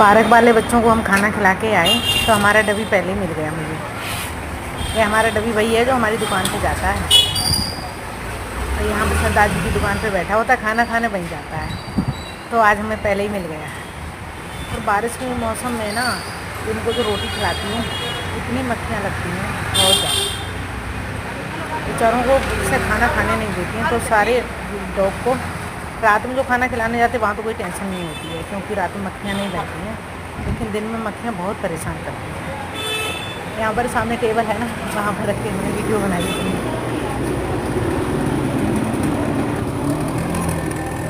Park वाले बच्चों को हम खाना खिला के आए तो हमारा डब्बी पहले ही मिल गया मुझे। ये हमारा डब्बी वही है जो हमारी दुकान पे जाता है और यहाँ पर सरदार जी की दुकान पे बैठा होता है, खाना खाने वहीं जाता है। तो आज हमें पहले ही मिल गया। और बारिश के मौसम में ना इनको जो रोटी खिलाती हूँ इतनी मक्खियाँ लगती हैं बहुत ज़्यादा, बेचारों को से खाना खाने नहीं देती हैं। तो सारे डॉग को रात में जो खाना खिलाने जाते वहाँ तो कोई टेंशन नहीं होती है क्योंकि रात में मक्खियाँ नहीं रहती हैं, लेकिन दिन में मक्खियाँ बहुत परेशान करती हैं। यहाँ पर सामने टेबल है ना, वहाँ पर रख के मैंने वीडियो बनाई थी।